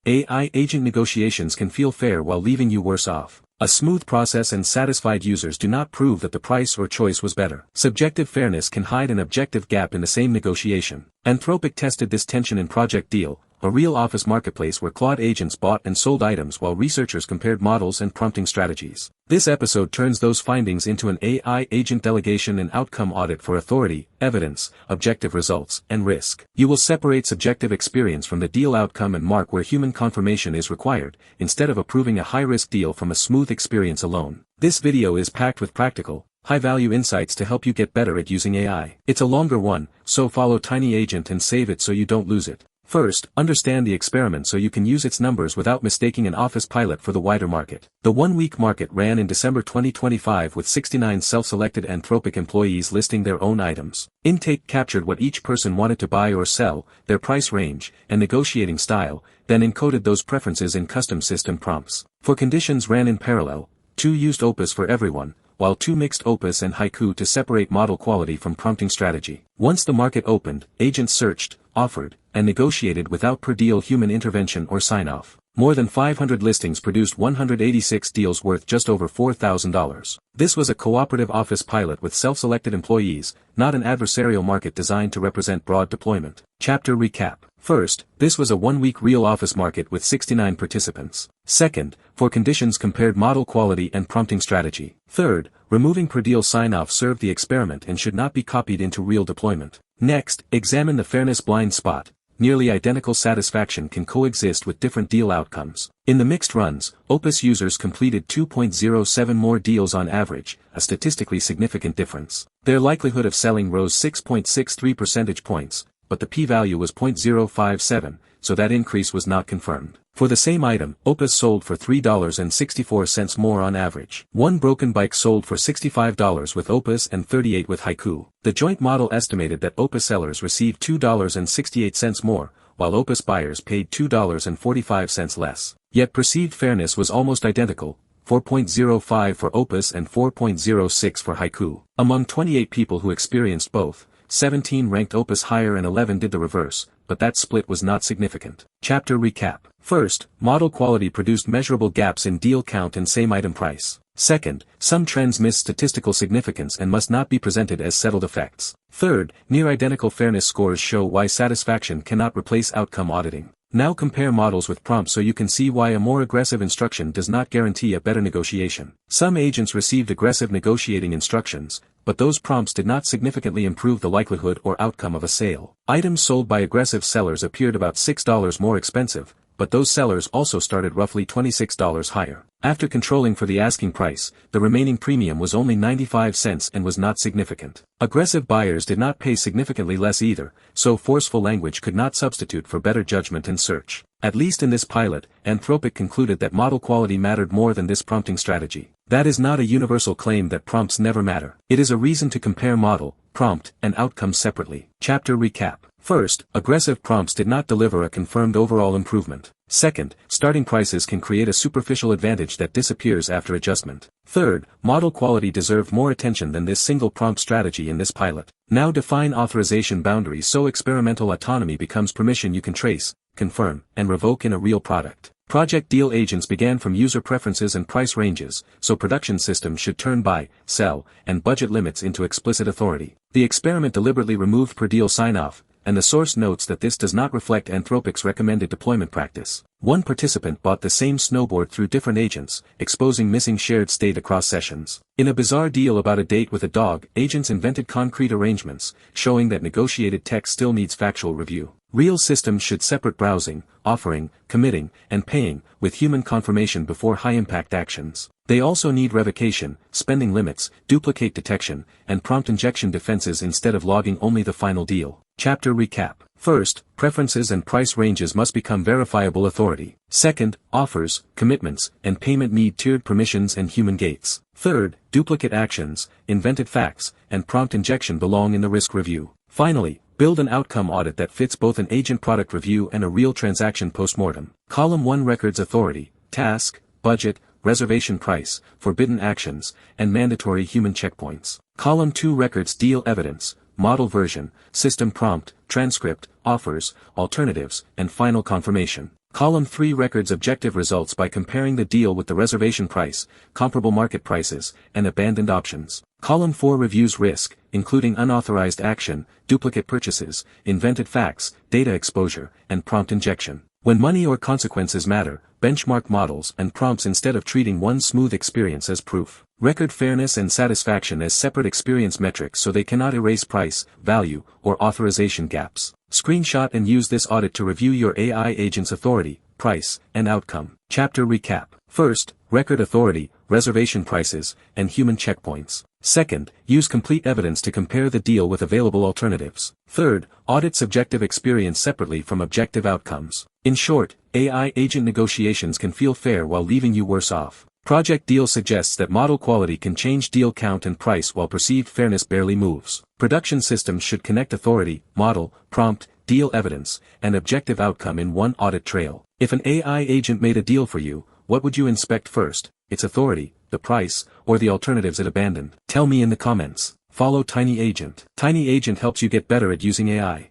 AI agent negotiations can feel fair while leaving you worse off. A smooth process and satisfied users do not prove that the price or choice was better. Subjective fairness can hide an objective gap in the same negotiation. Anthropic tested this tension in Project Deal, a real office marketplace where Claude agents bought and sold items while researchers compared models and prompting strategies. This episode turns those findings into an AI agent delegation and outcome audit for authority, evidence, objective results, and risk. You will separate subjective experience from the deal outcome and mark where human confirmation is required, instead of approving a high-risk deal from a smooth experience alone. This video is packed with practical, high-value insights to help you get better at using AI. It's a longer one, so follow Tiny Agent and save it so you don't lose it. First, understand the experiment so you can use its numbers without mistaking an office pilot for the wider market. The one-week market ran in December 2025 with 69 self-selected Anthropic employees listing their own items. Intake captured what each person wanted to buy or sell, their price range, and negotiating style, then encoded those preferences in custom system prompts. For conditions ran in parallel, 2 used Opus for everyone, while 2 mixed Opus and Haiku to separate model quality from prompting strategy. Once the market opened, agents searched, offered, and negotiated without per-deal human intervention or sign-off. More than 500 listings produced 186 deals worth just over $4,000. This was a cooperative office pilot with self-selected employees, not an adversarial market designed to represent broad deployment. Chapter Recap. First, this was a one-week real office market with 69 participants. Second, for conditions compared model quality and prompting strategy. Third, removing per-deal sign-off served the experiment and should not be copied into real deployment. Next, examine the fairness blind spot. Nearly identical satisfaction can coexist with different deal outcomes. In the mixed runs, Opus users completed 2.07 more deals on average, a statistically significant difference. Their likelihood of selling rose 6.63 percentage points, but the p-value was 0.057, so that increase was not confirmed. For the same item, Opus sold for $3.64 more on average. One broken bike sold for $65 with Opus and $38 with Haiku. The joint model estimated that Opus sellers received $2.68 more, while Opus buyers paid $2.45 less. Yet perceived fairness was almost identical, 4.05 for Opus and 4.06 for Haiku. Among 28 people who experienced both, 17 ranked Opus higher and 11 did the reverse, but that split was not significant. Chapter Recap. First, model quality produced measurable gaps in deal count and same item price. Second, some trends miss statistical significance and must not be presented as settled effects. Third, near-identical fairness scores show why satisfaction cannot replace outcome auditing. Now compare models with prompts so you can see why a more aggressive instruction does not guarantee a better negotiation. Some agents received aggressive negotiating instructions, but those prompts did not significantly improve the likelihood or outcome of a sale. Items sold by aggressive sellers appeared about $6 more expensive, but those sellers also started roughly $26 higher. After controlling for the asking price, the remaining premium was only 95 cents and was not significant. Aggressive buyers did not pay significantly less either, so forceful language could not substitute for better judgment and search. At least in this pilot, Anthropic concluded that model quality mattered more than this prompting strategy. That is not a universal claim that prompts never matter. It is a reason to compare model, prompt, and outcome separately. Chapter Recap. First, aggressive prompts did not deliver a confirmed overall improvement. Second, starting prices can create a superficial advantage that disappears after adjustment. Third, model quality deserved more attention than this single prompt strategy in this pilot. Now define authorization boundaries so experimental autonomy becomes permission you can trace, confirm, and revoke in a real product. Project Deal agents began from user preferences and price ranges, so production systems should turn buy, sell, and budget limits into explicit authority. The experiment deliberately removed per deal sign-off, and the source notes that this does not reflect Anthropic's recommended deployment practice. One participant bought the same snowboard through different agents, exposing missing shared state across sessions. In a bizarre deal about a date with a dog, agents invented concrete arrangements, showing that negotiated text still needs factual review. Real systems should separate browsing, offering, committing, and paying, with human confirmation before high-impact actions. They also need revocation, spending limits, duplicate detection, and prompt injection defenses instead of logging only the final deal. Chapter Recap. First, preferences and price ranges must become verifiable authority. Second, offers, commitments, and payment need tiered permissions and human gates. Third, duplicate actions, invented facts, and prompt injection belong in the risk review. Finally, build an outcome audit that fits both an agent product review and a real transaction postmortem. Column 1 records authority, task, budget, reservation price, forbidden actions, and mandatory human checkpoints. Column 2 records deal evidence, model version, system prompt, transcript, offers, alternatives, and final confirmation. Column 3 records objective results by comparing the deal with the reservation price, comparable market prices, and abandoned options. Column 4 reviews risk, including unauthorized action, duplicate purchases, invented facts, data exposure, and prompt injection. When money or consequences matter, benchmark models and prompts instead of treating one smooth experience as proof. Record fairness and satisfaction as separate experience metrics so they cannot erase price, value, or authorization gaps. Screenshot and use this audit to review your AI agent's authority, price, and outcome. Chapter recap. First, record authority, reservation prices, and human checkpoints. Second, use complete evidence to compare the deal with available alternatives. Third, audit subjective experience separately from objective outcomes. In short, AI agent negotiations can feel fair while leaving you worse off. Project Deal suggests that model quality can change deal count and price while perceived fairness barely moves. Production systems should connect authority, model, prompt, deal evidence, and objective outcome in one audit trail. If an AI agent made a deal for you, what would you inspect first? Its authority, the price, or the alternatives it abandoned? Tell me in the comments. Follow Tiny Agent. Tiny Agent helps you get better at using AI.